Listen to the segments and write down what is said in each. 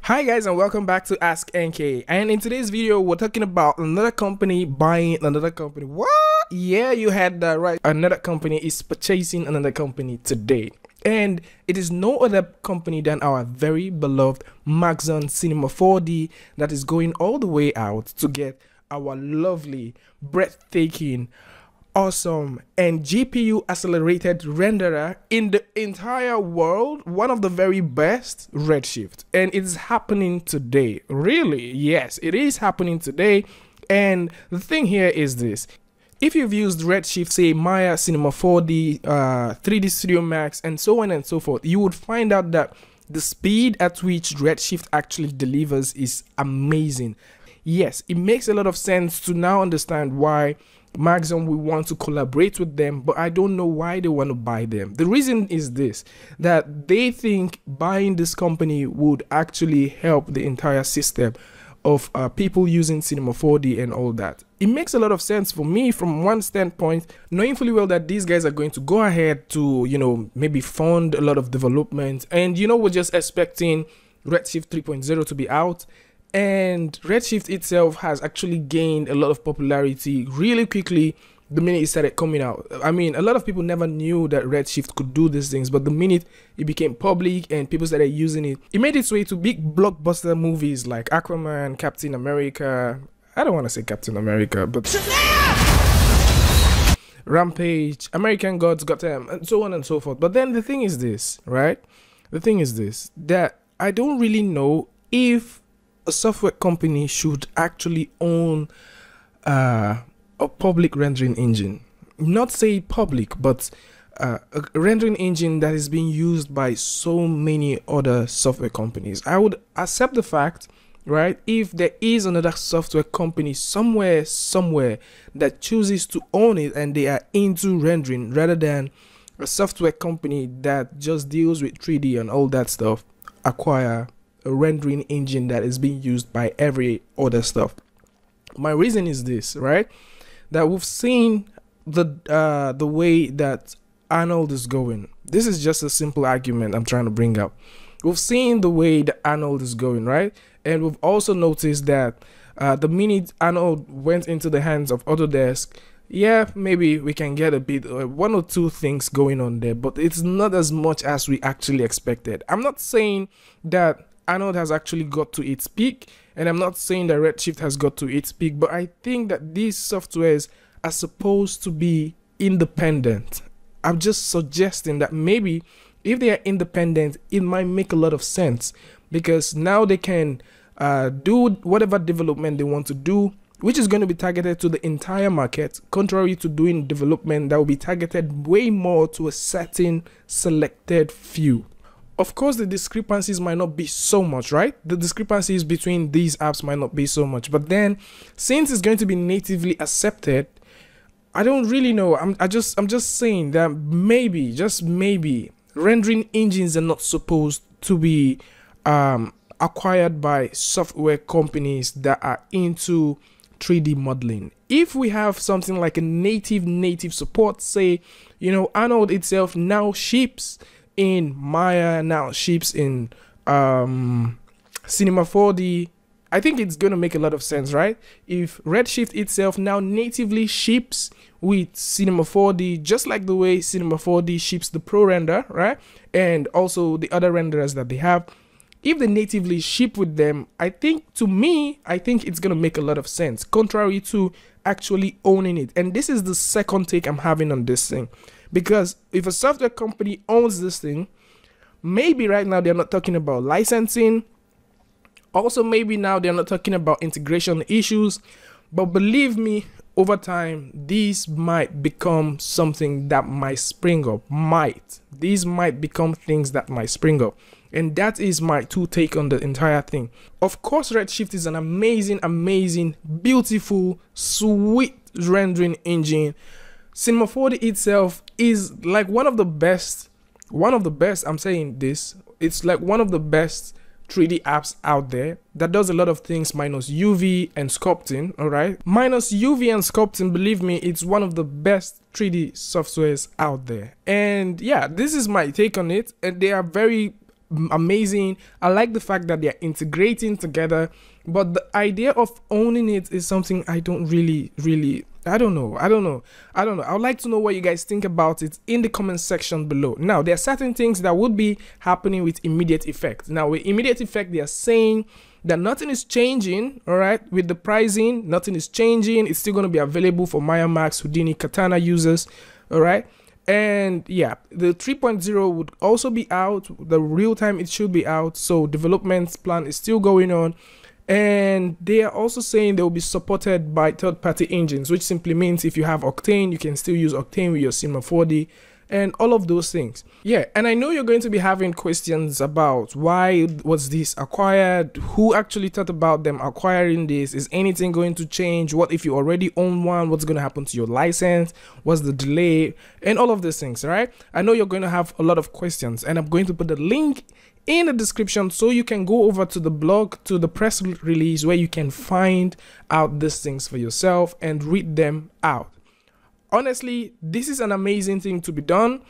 Hi guys, and welcome back to askNK. And in today's video we're talking about another company buying another company. What? Yeah, you had that right. Another company is purchasing another company today, and it is no other company than our very beloved Maxon Cinema 4D that is going all the way out to get our lovely, breathtaking, awesome and GPU accelerated renderer in the entire world, one of the very best, Redshift. And it's happening today. Really? Yes, it is happening today. And the thing here is this: if you've used Redshift, say Maya, Cinema 4D, 3D Studio Max, and so on and so forth, you would find out that the speed at which Redshift actually delivers is amazing. Yes, it makes a lot of sense to now understand why Maxon will want to collaborate with them, but I don't know why they want to buy them. The reason is this: that they think buying this company would actually help the entire system of people using Cinema 4D and all that. It makes a lot of sense for me from one standpoint, knowing fully well that these guys are going to go ahead to, maybe fund a lot of development, and we're just expecting Redshift 3.0 to be out. And Redshift itself has actually gained a lot of popularity really quickly the minute it started coming out. I mean, a lot of people never knew that Redshift could do these things, but the minute it became public and people started using it, it made its way to big blockbuster movies like Aquaman, Captain America. I don't want to say Captain America, but Rampage, American Gods, Gotham, and so on and so forth. But then the thing is this, right? The thing is this, that I don't really know if a software company should actually own a public rendering engine. Not say public, but a rendering engine that is being used by so many other software companies. I would accept the fact, right, if there is another software company somewhere that chooses to own it and they are into rendering, rather than a software company that just deals with 3D and all that stuff acquire a rendering engine that is being used by every other stuff. My reason is this, right? That we've seen the way that Arnold is going. This is just a simple argument I'm trying to bring up. We've seen the way that Arnold is going, right? And we've also noticed that the minute Arnold went into the hands of Autodesk, yeah, maybe we can get a bit, one or two things going on there, but it's not as much as we actually expected. I'm not saying that Arnold has actually got to its peak, and I'm not saying that Redshift has got to its peak, but I think that these softwares are supposed to be independent. I'm just suggesting that maybe if they are independent, it might make a lot of sense, because now they can do whatever development they want to do, which is going to be targeted to the entire market, contrary to doing development that will be targeted way more to a certain selected few. Of course, the discrepancies might not be so much, right? The discrepancies between these apps might not be so much, but then since it's going to be natively accepted, I don't really know. I'm just saying that maybe, just maybe, rendering engines are not supposed to be acquired by software companies that are into 3D modeling. If we have something like a native support, say, Arnold itself now ships in Maya, now ships in Cinema 4D, I think it's going to make a lot of sense, right? If Redshift itself now natively ships with Cinema 4D, just like the way Cinema 4D ships the Pro render, right? And also the other renderers that they have, if they natively ship with them, I think it's going to make a lot of sense, contrary to actually owning it. And this is the second take I'm having on this thing. Because if a software company owns this thing, maybe right now they're not talking about licensing. Also, maybe now they're not talking about integration issues. But believe me, over time, these might become something that might spring up. These might become things that might spring up. And that is my take on the entire thing. Of course, Redshift is an amazing, beautiful, sweet rendering engine. Cinema 4D itself is like one of the best, I'm saying this, it's like one of the best 3D apps out there that does a lot of things minus UV and sculpting, alright? Minus UV and sculpting, believe me, it's one of the best 3D softwares out there. And yeah, this is my take on it, and they are very amazing. I like the fact that they're integrating together, but the idea of owning it is something I don't really I don't know. I would like to know what you guys think about it in the comment section below. Now, there are certain things that would be happening with immediate effect. Now, with immediate effect, they are saying that nothing is changing, all right? With the pricing, nothing is changing. It's still going to be available for Maya, Max, Houdini, Katana users, all right? And yeah, the 3.0 would also be out. The real time, it should be out. So development plan is still going on. And they are also saying they will be supported by third-party engines, which simply means if you have Octane, you can still use Octane with your Cinema 4D and all of those things. Yeah, and I know you're going to be having questions about why was this acquired, who actually thought about them acquiring this, is anything going to change, what if you already own one, what's going to happen to your license, what's the delay, and all of these things, right? I know you're going to have a lot of questions, and I'm going to put the link in the description so you can go over to the blog, to the press release, where you can find out these things for yourself and read them out. Honestly, this is an amazing thing to be done,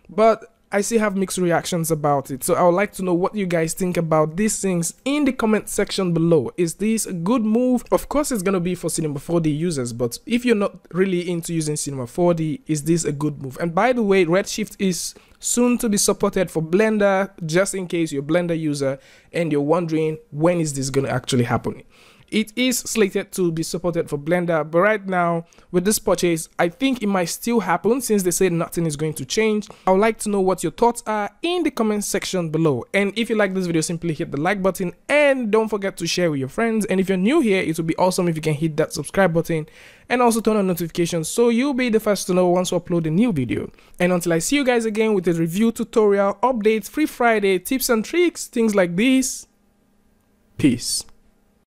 but I still have mixed reactions about it. So I would like to know what you guys think about these things in the comment section below. Is this a good move? Of course, it's going to be for Cinema 4D users, but if you're not really into using Cinema 4D, is this a good move? And by the way, Redshift is soon to be supported for Blender, just in case you're a Blender user and you're wondering when is this going to actually happen. It is slated to be supported for Blender, but right now with this purchase, I think it might still happen since they say nothing is going to change. I would like to know what your thoughts are in the comment section below. And if you like this video, simply hit the like button and don't forget to share with your friends. And if you're new here, it would be awesome if you can hit that subscribe button and also turn on notifications so you'll be the first to know once we upload a new video. And until I see you guys again with a review, tutorial, updates, free Friday, tips and tricks, things like this, peace.